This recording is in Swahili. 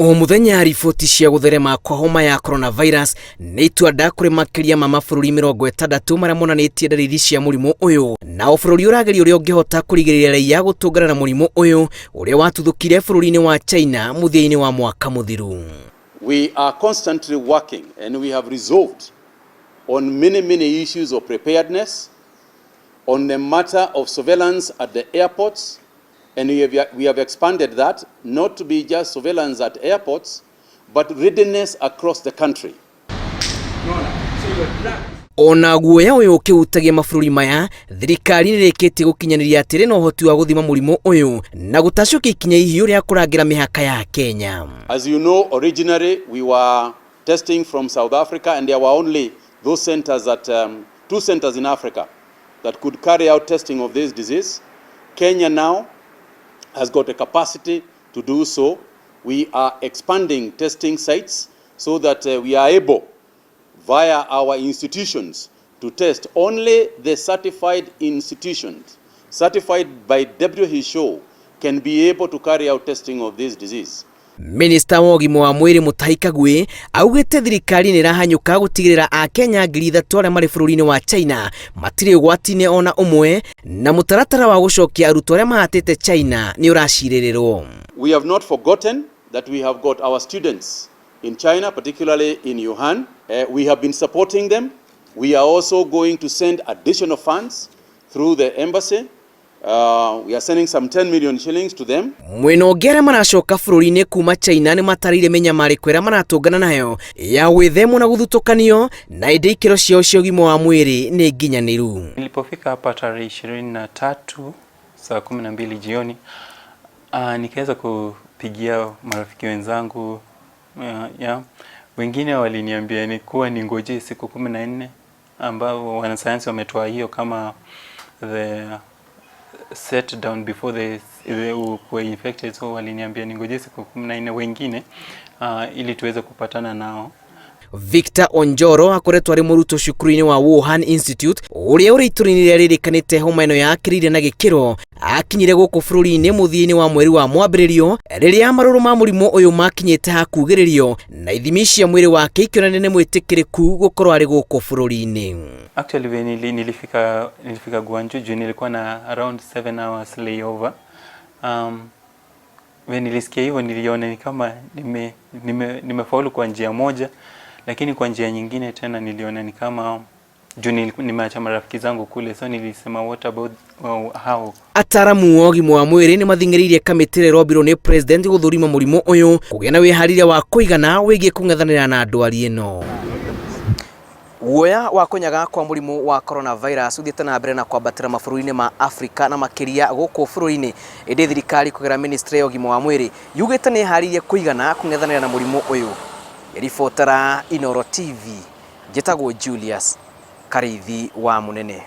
O muthenya riboti cia gutherema kwa homa ya coronavirus ni itwanda kuri makiria ma mabururi 60 maria monanitie ndariri cia murimu uyu, na bururi urangiri uria ungihota kurigiriria raia gutungana na murimu uyu uria watuthukire bururi-ini wa China muthia-ini wa mwaka muthiru. We are constantly working and we have resolved on many issues of preparedness, on the matter of surveillance at the airports, and we have expanded that not to be just surveillance at airports, but readiness across the country. Ona guoya uyu ukiutagia mabururi maya, thirikari nirikite gukinyaniria atiri na uhoti wa guthima murimu uyu na gutacukia ikinya ihiu ria kurangira mihaka ya Kenya. As you know, originally we were testing from South Africa, and there were only those centers that two centers in Africa that could carry out testing of this disease. Kenya now has got a capacity to do so. We are expanding testing sites so that we are able, via our institutions, to test only the certified institutions, certified by WHO, can be able to carry out testing of this disease. Minista wa ugima wa mwiri Mutahi Kagwe augite thirikari ni rahanyuka gutigirira a Kenya 3,000 aria mari bururi-ini wa China matire ugwati-ini ona umwe, na mutaratara wa gucokia arutuo aria mahatiite China ni uraciririrwo. We have not forgotten that we have got our students in China, particularly in Wuhan. We have been supporting them. We are also going to send additional funds through the embassy. We are sending some 10 million shillings to them. Mweno ngere maracoka bururi-ini kuma China ni matarire menyamariko ira maratungana nayo ya gwithemo na guthutukanio na indi ikiro ciao cia ugima wa mwiri ni nginyaniru. Nilipofika hapa tarehe 23 saa 12 jioni, nikaweza kupigia marafiki wenzangu, wengine waliniambia ni kuwa ningoje siku 14 ambao wanasayansi wametoa hiyo kama the set down before they were infected, so waliniambia ningoje siku 14 wengine ili tuweze kupatana nao. Victor Onjoro akoretwo ari muruto cukuru-ini wa Wuhan Institute uria uri iturini ririkanite homa ino yakiriire na gikiro akinyire guku bururi-ini muthia-ini wa mweri wa mwambiririo riria maruru ma murimu uyu makinyite hakugiririo na ithimi cia mwiri wake ikionania ni mwitikiriku gukorwo ari guku bururi-ini. Actually when nilifika Guangzhou nilikuwa na around 7 hours layover. When nilisikia hivyo niliona ni kama nimefaulu kwa njia moja, lakini kwa njia nyingine tena niliona ni kama nimeacha marafiki zangu kule, so nilisema what about how. Ataramu wa ugima wa mwiri ni mathingiririe kamitire robiro ni president guthurima murimu uyu kugia na wihariria wa kuigana wigie kung'ethanira na ndwari ino. Guoya wa kunyaga kwa murimu wa coronavirus uthiite na mbere na kwambatira mabururi-ini ma Afrika na makiria guku bururi-ini, indi thirikari kugera Ministry ya ugima wa mwiri yugite ni ihariirie kuigana kung'ethanira na murimu uyu. Ribotera Inooro TV, njitagwo Julius Karithi wa Munene.